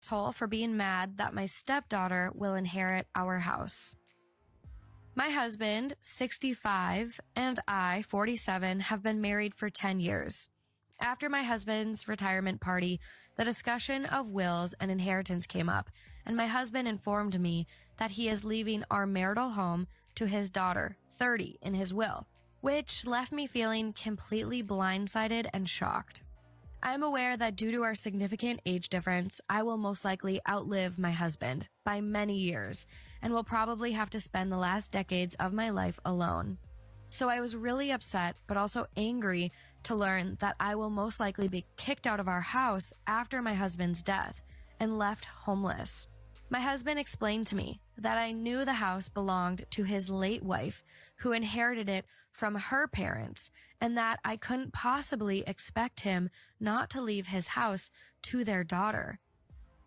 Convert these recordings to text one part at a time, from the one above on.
asshole for being mad that my stepdaughter will inherit our house. My husband, 65, and I, 47, have been married for 10 years. After my husband's retirement party, the discussion of wills and inheritance came up, and my husband informed me that he is leaving our marital home to his daughter, 30, in his will, which left me feeling completely blindsided and shocked. I am aware that due to our significant age difference, I will most likely outlive my husband by many years and will probably have to spend the last decades of my life alone. So I was really upset, but also angry to learn that I will most likely be kicked out of our house after my husband's death and left homeless. My husband explained to me that I knew the house belonged to his late wife, who inherited it from her parents, and that I couldn't possibly expect him not to leave his house to their daughter.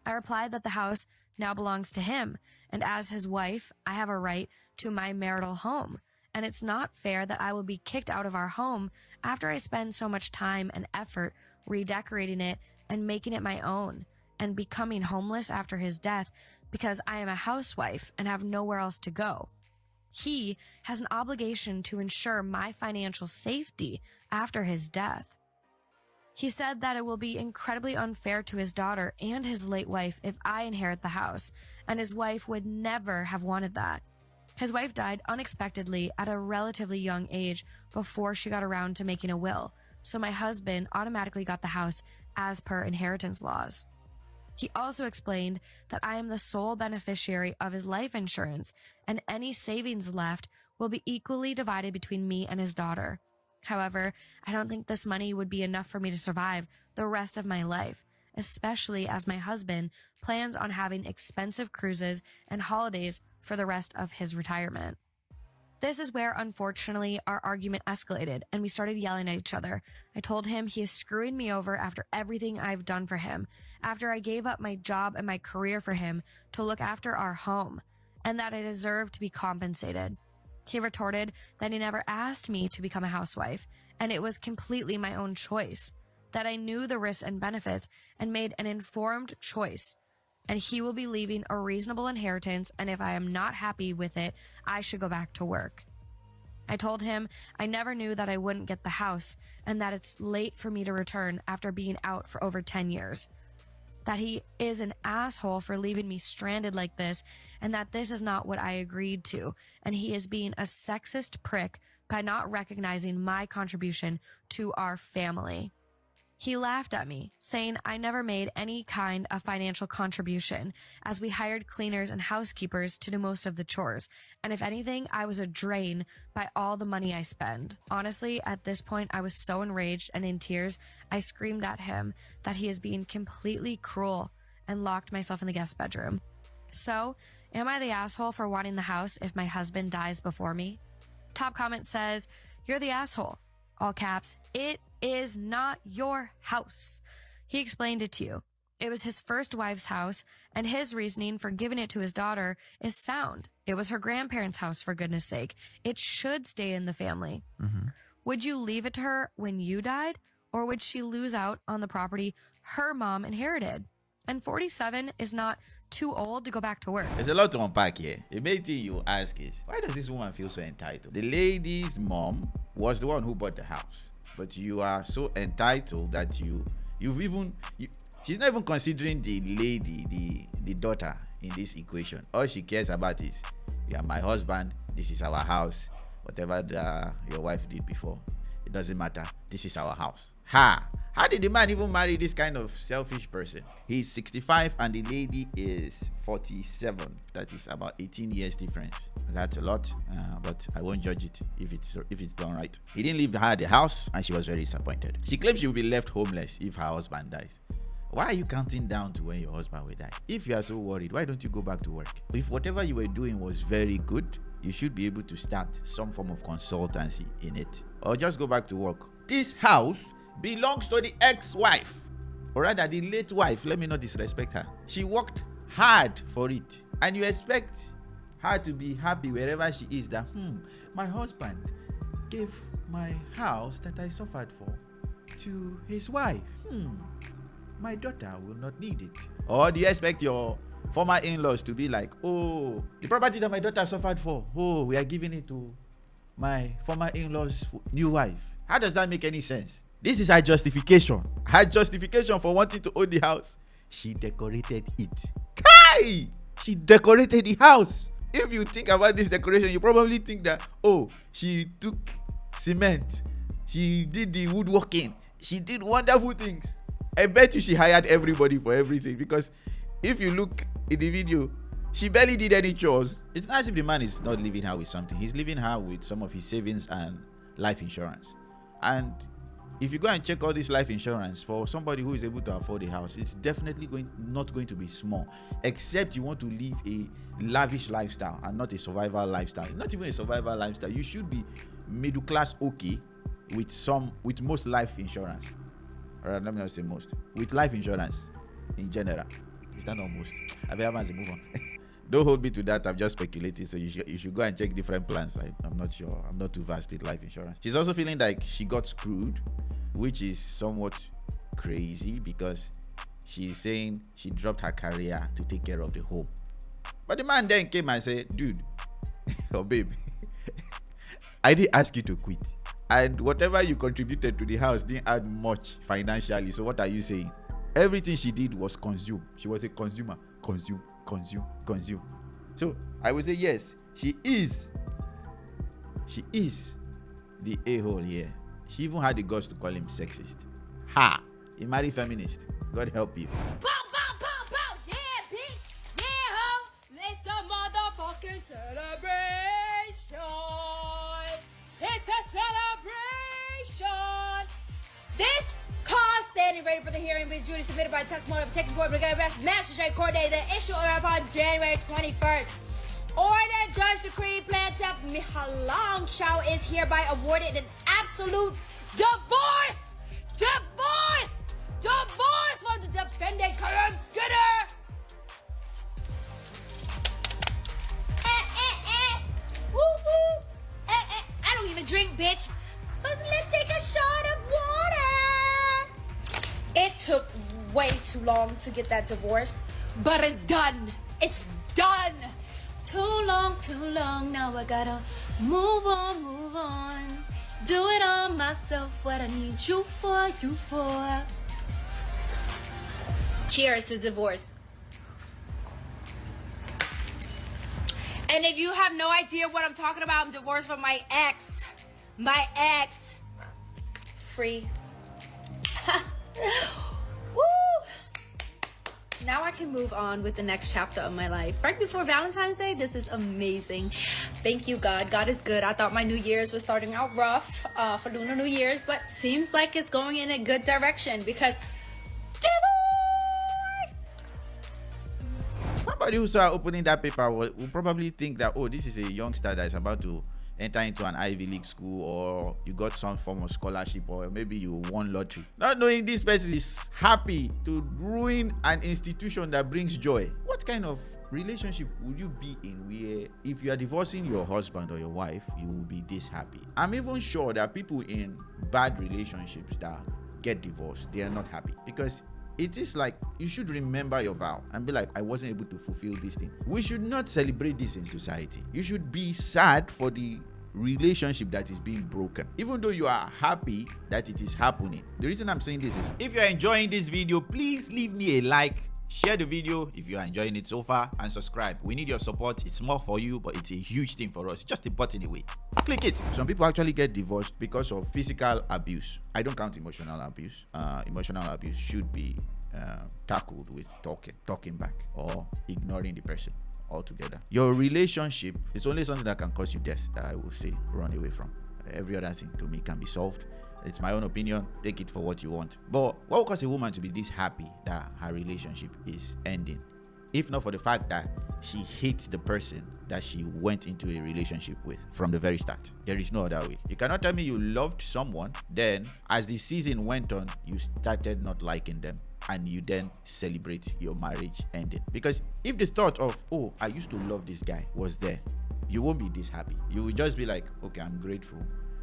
I replied that the house now belongs to him, and as his wife, I have a right to my marital home, and it's not fair that I will be kicked out of our home after I spend so much time and effort redecorating it and making it my own, and becoming homeless after his death because I am a housewife and have nowhere else to go. He has an obligation to ensure my financial safety after his death. He said that it will be incredibly unfair to his daughter and his late wife if I inherit the house, and his wife would never have wanted that. His wife died unexpectedly at a relatively young age before she got around to making a will, so my husband automatically got the house as per inheritance laws. He also explained that I am the sole beneficiary of his life insurance, and any savings left will be equally divided between me and his daughter. However, I don't think this money would be enough for me to survive the rest of my life, especially as my husband plans on having expensive cruises and holidays for the rest of his retirement. This is where, unfortunately, our argument escalated and we started yelling at each other. I told him he is screwing me over after everything I've done for him, after I gave up my job and my career for him to look after our home, and that I deserve to be compensated. He retorted that he never asked me to become a housewife, and it was completely my own choice, that I knew the risks and benefits and made an informed choice, and he will be leaving a reasonable inheritance, and if I am not happy with it, I should go back to work. I told him I never knew that I wouldn't get the house, and that it's late for me to return after being out for over 10 years. That he is an asshole for leaving me stranded like this, and that this is not what I agreed to, and he is being a sexist prick by not recognizing my contribution to our family. He laughed at me, saying I never made any kind of financial contribution, as we hired cleaners and housekeepers to do most of the chores, and if anything, I was a drain by all the money I spend. Honestly, at this point, I was so enraged and in tears, I screamed at him that he is being completely cruel and locked myself in the guest bedroom. So, am I the asshole for wanting the house if my husband dies before me? Top comment says, "You're the asshole." All caps, "It is not your house." He explained it to you. It was his first wife's house, and his reasoning for giving it to his daughter is sound. It was her grandparents' house, for goodness sake. It should stay in the family. Would you leave it to her when you died, or would she lose out on the property her mom inherited? And 47 is not too old to go back to work. There's a lot to unpack here. The main thing you ask is, why does this woman feel so entitled? The lady's mom was the one who bought the house, but you are so entitled that she's not even considering the lady, the daughter in this equation. All she cares about is, you are my husband, this is our house. Whatever your wife did before, it doesn't matter. This is our house. How did the man even marry this kind of selfish person? He's 65 and the lady is 47. That is about 18 years difference. That's a lot, but I won't judge it if it's done right. He didn't leave her the house and she was very disappointed. She claims she will be left homeless if her husband dies. Why are you counting down to when your husband will die? If you are so worried, why don't you go back to work? If whatever you were doing was very good, you should be able to start some form of consultancy in it, or just go back to work. This house belongs to the ex-wife, or rather the late wife. Let me not disrespect her. She worked hard for it, and you expect her to be happy wherever she is that my husband gave my house that I suffered for to his wife. my daughter will not need it? Or do you expect your former in-laws to be like, oh, the property that my daughter suffered for, oh, we are giving it to my former in-law's new wife? How does that make any sense? This is her justification. Her justification for wanting to own the house. She decorated it. Kai! She decorated the house. If you think about this decoration, you probably think that, oh, she took cement, she did the woodworking, she did wonderful things. I bet you she hired everybody for everything, because if you look in the video, she barely did any chores. It's not as if the man is not leaving her with something. He's leaving her with some of his savings and life insurance. And if you go and check all this life insurance for somebody who is able to afford a house, it's definitely not going to be small, except you want to live a lavish lifestyle and not a survival lifestyle. Not even a survival lifestyle. You should be middle class okay with most life insurance. All right, let me not say most. With life insurance in general. Is that not most? I have to move on. Don't hold me to that. I'm just speculating. So you should go and check different plans. I'm not sure. I'm not too vast with life insurance. She's also feeling like she got screwed, which is somewhat crazy, because she's saying she dropped her career to take care of the home. But the man then came and said, dude, oh babe, I didn't ask you to quit. And whatever you contributed to the house didn't add much financially. So what are you saying? Everything she did was consume. She was a consumer. Consume. So I would say yes, she is the a-hole here. She even had the guts to call him sexist. Ha! A married feminist. God help you. Bow, bow, bow, bow. Yeah, bitch. Yeah, ho. It's a motherfucking celebration. It's a celebration. This cause standing ready for the hearing with Judy submitted by testimony of Second Court Brigade Magistrate Coordinator issued order upon January 21st. Order Judge Decree Plaintiff Mihalang Chow is hereby awarded an absolute divorce from the defendant Karim Skinner. Woo woo. I don't even drink, bitch. But let's take a shot of water. It took way too long to get that divorce, but it's done. It's done. Too long. Now I gotta move on. Do it on myself. What I need you for. Cheers to divorce. And if you have no idea what I'm talking about, I'm divorced from my ex. Free. Woo! Now I can move on with the next chapter of my life. Right before Valentine's Day, this is amazing. Thank you, God. God is good. I thought my New Year's was starting out rough for Lunar New Year's, but seems like it's going in a good direction because divorce! Somebody who saw opening that paper will probably think that, oh, this is a youngster that is about to enter into an Ivy League school, or you got some form of scholarship, or maybe you won lottery. Not knowing this person is happy to ruin an institution that brings joy. What kind of relationship would you be in where if you are divorcing your husband or your wife, you will be this happy? I'm even sure that people in bad relationships that get divorced, they are not happy, because it is like you should remember your vow and be like, I wasn't able to fulfill this thing. We should not celebrate this in society. You should be sad for the relationship that is being broken, even though you are happy that it is happening. The reason I'm saying this is, if you're enjoying this video, please leave me a like, share the video if you are enjoying it so far, and subscribe. We need your support. It's small for you, but it's a huge thing for us. Just a button away. Click it. Some people actually get divorced because of physical abuse. I don't count emotional abuse. Emotional abuse should be tackled with talking back, or ignoring the person altogether. Your relationship is only something that can cause you death, that I will say run away from. Every other thing to me can be solved. It's my own opinion. Take it for what you want. But what will cause a woman to be this happy that her relationship is ending, if not for the fact that she hates the person that she went into a relationship with from the very start? There is no other way. You cannot tell me you loved someone, then as the season went on, you started not liking them, and you then celebrate your marriage ending. Because if the thought of, oh, I used to love this guy was there, you won't be this happy. You will just be like, okay, I'm grateful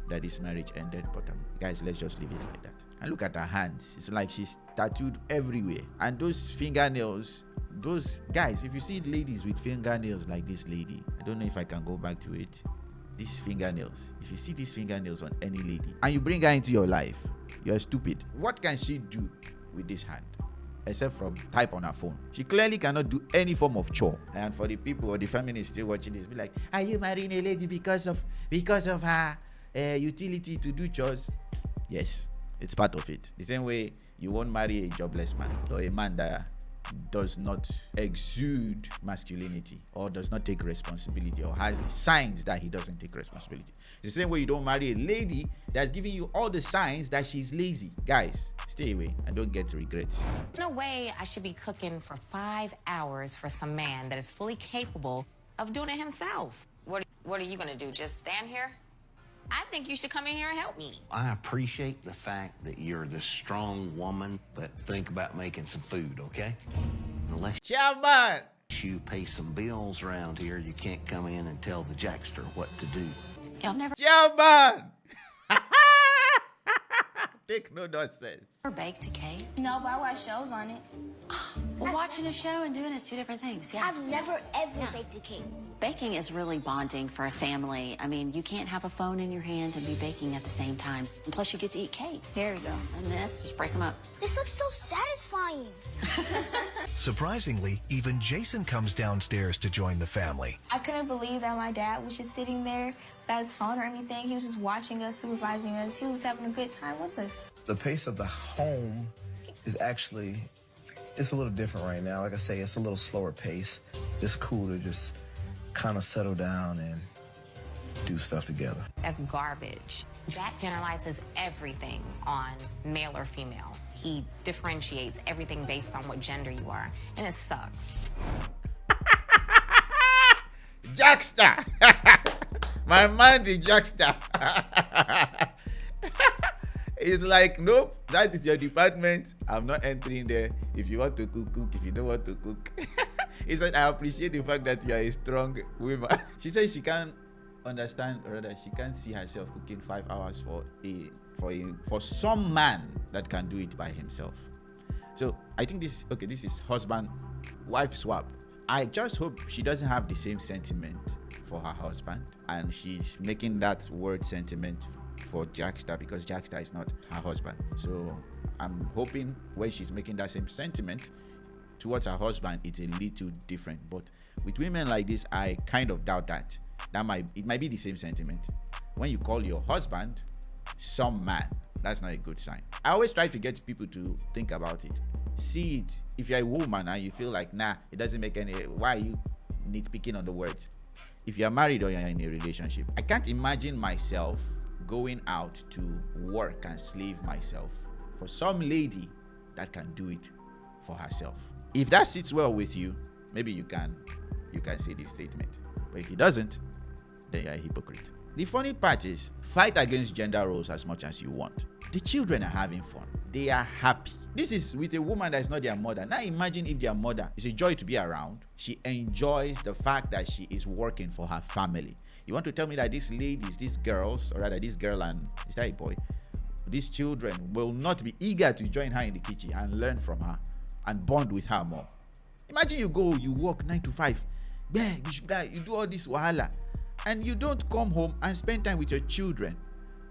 that this marriage ended. But guys, let's just leave it like that. And look at her hands. It's like she's tattooed everywhere. And those fingernails, those guys, if you see ladies with fingernails like this lady, I don't know if I can go back to it. These fingernails, if you see these fingernails on any lady and you bring her into your life, you're stupid. What can she do with this hand except from type on her phone? She clearly cannot do any form of chore. And for the people or the feminists still watching this, be like, are you marrying a lady because of her utility to do chores? Yes, it's part of it. The same way you won't marry a jobless man or a man that does not exude masculinity or does not take responsibility or has the signs that he doesn't take responsibility. It's the same way you don't marry a lady that's giving you all the signs that she's lazy. Guys, stay away and don't get regrets. No way I should be cooking for 5 hours for some man that is fully capable of doing it himself. What are you gonna do? Just stand here? I think you should come in here and help me. I appreciate the fact that you're this strong woman, but think about making some food, okay? Unless Chairman! you pay some bills around here, you can't come in and tell the jackster what to do. Y'all never Chairman! Take no nonsense. baked a cake? No, but I watch shows on it. Well, watching a show and doing it is two different things. Yeah. I've never ever Yeah. baked a cake. Baking is really bonding for a family. I mean, you can't have a phone in your hand and be baking at the same time. And plus, you get to eat cake. There we go. And this, just break them up. This looks so satisfying. Surprisingly, even Jason comes downstairs to join the family. I couldn't believe that my dad was just sitting there without his phone or anything. He was just watching us, supervising us. He was having a good time with us. The pace of the home is actually, it's a little different right now. Like I say, it's a little slower pace. It's cool to just kind of settle down and do stuff together. That's garbage. Jack generalizes everything on male or female. He differentiates everything based on what gender you are, and it sucks. Jackster! My man, the Jackster. It's like, nope, that is your department. I'm not entering there. If you want to cook, cook. If you don't want to cook. He said, I appreciate the fact that you are a strong woman. She said she can't understand, or rather, she can't see herself cooking 5 hours for some man that can do it by himself. So I think this is husband-wife swap. I just hope she doesn't have the same sentiment for her husband, and she's making that word sentiment for Jackster because Jackster is not her husband. So I'm hoping when she's making that same sentiment towards her husband, it's a little different. But with women like this, I kind of doubt that. It might be the same sentiment. When you call your husband some man, that's not a good sign. I always try to get people to think about it. See it. If you're a woman and you feel like, nah, it doesn't make any, why are you nitpicking on the words? If you're married or you're in a relationship, I can't imagine myself going out to work and slave myself for some lady that can do it for herself. If that sits well with you, maybe you can say this statement. But if it doesn't, then you're a hypocrite. The funny part is, fight against gender roles as much as you want. The children are having fun. They are happy. This is with a woman that is not their mother. Now imagine if their mother is a joy to be around. She enjoys the fact that she is working for her family. You want to tell me that these ladies, these girls, or rather this girl and, is that a boy? These children will not be eager to join her in the kitchen and learn from her and bond with her more. Imagine you work 9 to 5. Yeah, you do all this wahala. And you don't come home and spend time with your children.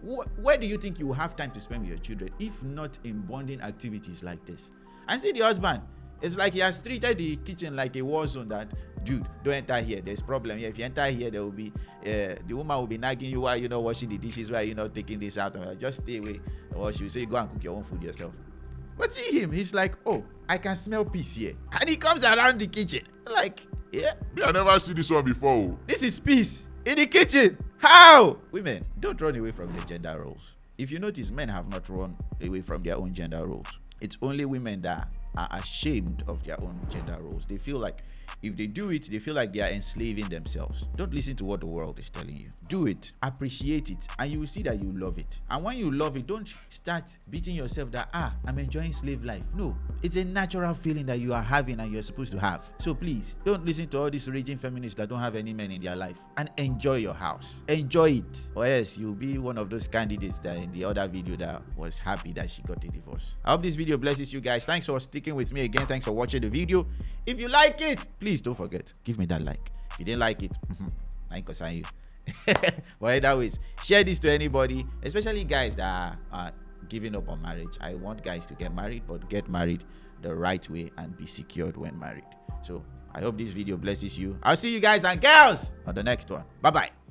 Where do you think you will have time to spend with your children if not in bonding activities like this? And see the husband, it's like he has treated the kitchen like a war zone that, dude, don't enter here. There's problem here. If you enter here, there will be, the woman will be nagging you while you're not washing the dishes, while you're not taking this out. Just stay away. Or she will say, go and cook your own food yourself. But see him, he's like, oh, I can smell peace here. And he comes around the kitchen. Like, yeah. Me, I never see this one before. This is peace in the kitchen. How? Women, don't run away from their gender roles. If you notice, men have not run away from their own gender roles. It's only women that are ashamed of their own gender roles. They feel like if they do it, they feel like they are enslaving themselves. Don't listen to what the world is telling you. Do it, appreciate it, and you will see that you love it. And when you love it, don't start beating yourself that, I'm enjoying slave life. No, it's a natural feeling that you are having and you're supposed to have. So please, don't listen to all these raging feminists that don't have any men in their life, and enjoy your house. Enjoy it, or else you'll be one of those candidates that in the other video that was happy that she got a divorce. I hope this video blesses you guys. Thanks for sticking with me again. Thanks for watching the video. If you like it, please don't forget, give me that like. If you didn't like it, I ain't concern you. But either ways, share this to anybody, especially guys that are giving up on marriage. I want guys to get married, but get married the right way and be secured when married. So I hope this video blesses you. I'll see you guys and girls on the next one. Bye bye.